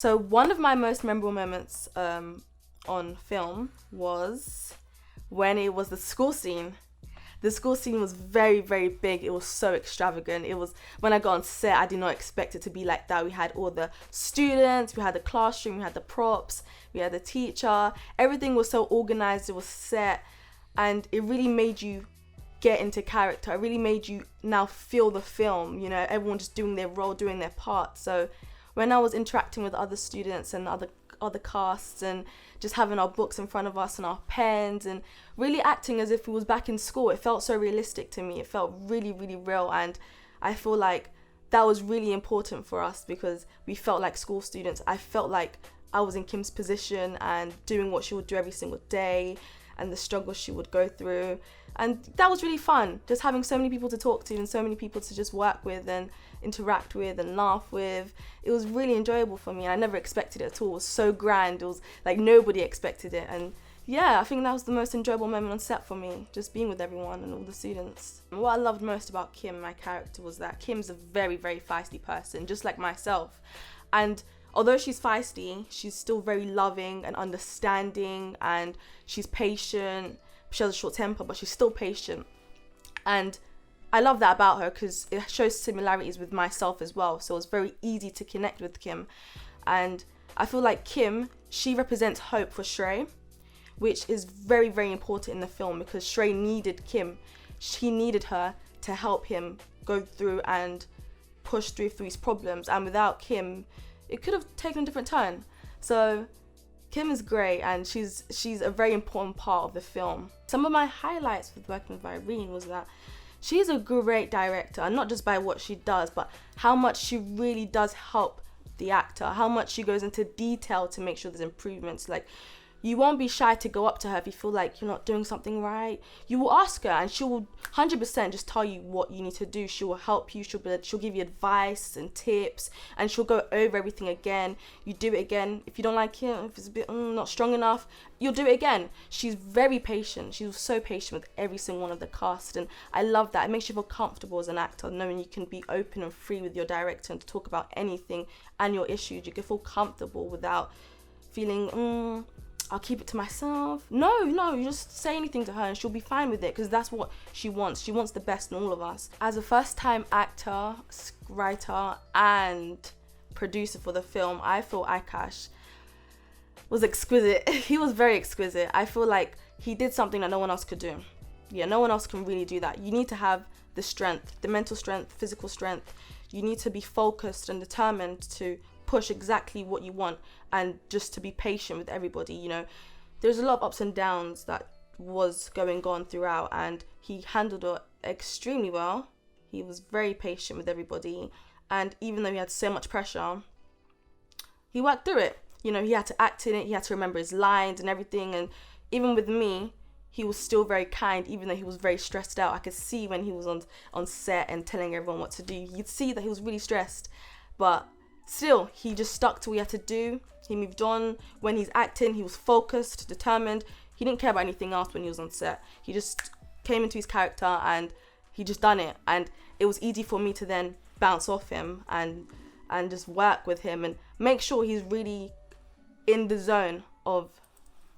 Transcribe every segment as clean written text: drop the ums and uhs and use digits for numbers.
So one of my most memorable moments on film was when it was the school scene. The school scene was very, very big. It was so extravagant. It was, when I got on set, I did not expect it to be like that. We had all the students, we had the classroom, we had the props, we had the teacher. Everything was so organized, it was set, and it really made you get into character. It really made you now feel the film, you know, everyone just doing their role, doing their part. So when I was interacting with other students and other casts and just having our books in front of us and our pens and really acting as if we was back in school, it felt so realistic to me. It felt really, really real, and I feel like that was really important for us because we felt like school students. I felt like I was in Kim's position and doing what she would do every single day and the struggles she would go through. And that was really fun, just having so many people to talk to and so many people to just work with and interact with and laugh with. It was really enjoyable for me, and I never expected it at all. It was so grand. It was like nobody expected it. And yeah, I think that was the most enjoyable moment on set for me, just being with everyone and all the students. And what I loved most about Kim, my character, was that Kim's a very, very feisty person, just like myself. And although she's feisty, she's still very loving and understanding, and she's patient. She has a short temper, but she's still patient. And I love that about her because it shows similarities with myself as well. So it's very easy to connect with Kim. And I feel like Kim, she represents hope for Shrey, which is very, very important in the film because Shrey needed Kim. She needed her to help him go through and push through his problems. And without Kim, it could have taken a different turn. So Kim is great, and she's a very important part of the film. Some of my highlights with working with Irene was that she's a great director, and not just by what she does, but how much she really does help the actor, how much she goes into detail to make sure there's improvements. Like, you won't be shy to go up to her if you feel like you're not doing something right. You will ask her, and she will 100% just tell you what you need to do. She will help you. She'll give you advice and tips, and she'll go over everything again. You do it again. If you don't like it, if it's a bit not strong enough, you'll do it again. She's very patient. She was so patient with every single one of the cast, and I love that. It makes you feel comfortable as an actor, knowing you can be open and free with your director and to talk about anything and your issues. You can feel comfortable without feeling, I'll keep it to myself. No, you just say anything to her and she'll be fine with it because that's what she wants. She wants the best in all of us. As a first-time actor, writer, and producer for the film, I feel Akash was exquisite. He was very exquisite. I feel like he did something that no one else could do. Yeah, no one else can really do that. You need to have the strength, the mental strength, physical strength. You need to be focused and determined to push exactly what you want and just to be patient with everybody. You know, there's a lot of ups and downs that was going on throughout, and he handled it extremely well. He was very patient with everybody, and even though he had so much pressure, he worked through it. You know, he had to act in it, he had to remember his lines and everything, and even with me, he was still very kind, even though he was very stressed out. I could see when he was on set and telling everyone what to do, you'd see that he was really stressed, but still, he just stuck to what he had to do. He moved on. When he's acting, he was focused, determined. He didn't care about anything else when he was on set. He just came into his character and he just done it. And it was easy for me to then bounce off him and just work with him and make sure he's really in the zone of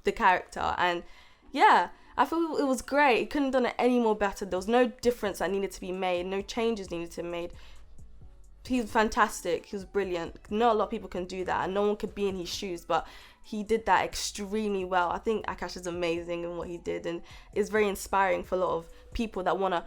the character. And yeah, I feel it was great. He couldn't have done it any more better. There was no difference that needed to be made. No changes needed to be made. He's fantastic. He was brilliant. Not a lot of people can do that, and no one could be in his shoes, but he did that extremely well. I think Akash is amazing in what he did, and it's very inspiring for a lot of people that want to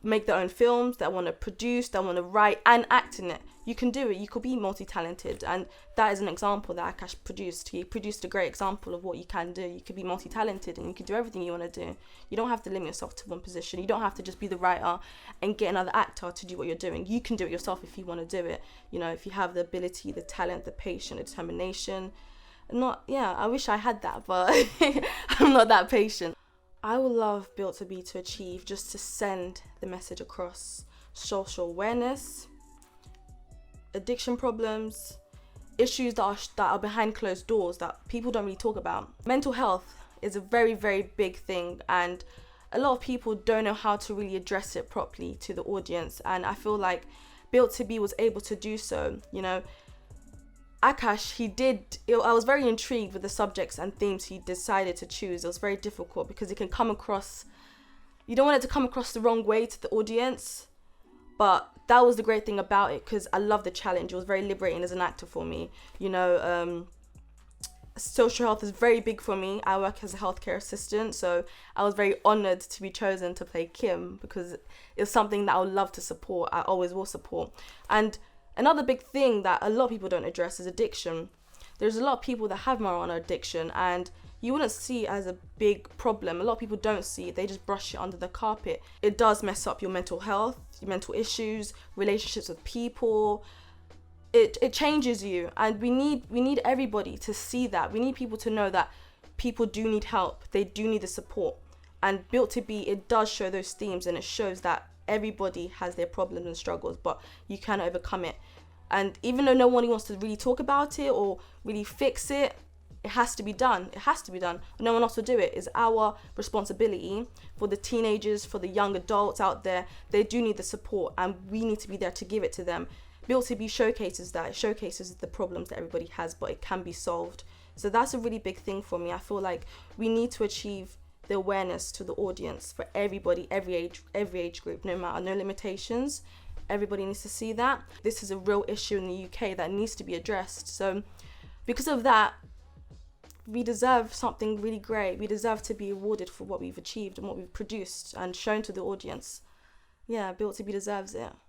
make their own films, that want to produce, that want to write and act in it. You can do it. You could be multi-talented, and that is an example that Akash produced. He produced a great example of what you can do. You could be multi-talented and you can do everything you want to do. You don't have to limit yourself to one position. You don't have to just be the writer and get another actor to do what you're doing. You can do it yourself if you want to do it. You know, if you have the ability, the talent, the patience, the determination. I wish I had that, but I'm not that patient. I would love Built to Be to achieve just to send the message across: social awareness, addiction problems, issues that are behind closed doors that people don't really talk about. Mental health is a very, very big thing, and a lot of people don't know how to really address it properly to the audience, and I feel like Built to Be was able to do so. You know, Akash, I was very intrigued with the subjects and themes he decided to choose. It was very difficult because it can come across, you don't want it to come across the wrong way to the audience, but that was the great thing about it, because I love the challenge. It was very liberating as an actor for me. Social health is very big for me. I work as a healthcare assistant, so I was very honoured to be chosen to play Kim, because it's something that I would love to support. I always will support. And another big thing that a lot of people don't address is addiction. There's a lot of people that have marijuana addiction, and you wouldn't see it as a big problem. A lot of people don't see it. They just brush it under the carpet. It does mess up your mental health, your mental issues, relationships with people. It changes you, and we need everybody to see that. We need people to know that people do need help. They do need the support. And Built to Be, it does show those themes, and it shows that everybody has their problems and struggles, but you can overcome it. And even though no one wants to really talk about it or really fix it, it has to be done. It has to be done. No one else will do it. It's our responsibility for the teenagers, for the young adults out there. They do need the support, and we need to be there to give it to them. Built to Be showcases that. It showcases the problems that everybody has, but it can be solved. So that's a really big thing for me. I feel like we need to achieve the awareness to the audience for everybody, every age group, no limitations. Everybody needs to see that. This is a real issue in the UK that needs to be addressed. So because of that, we deserve something really great. We deserve to be awarded for what we've achieved and what we've produced and shown to the audience. Yeah, Built to Be deserves it.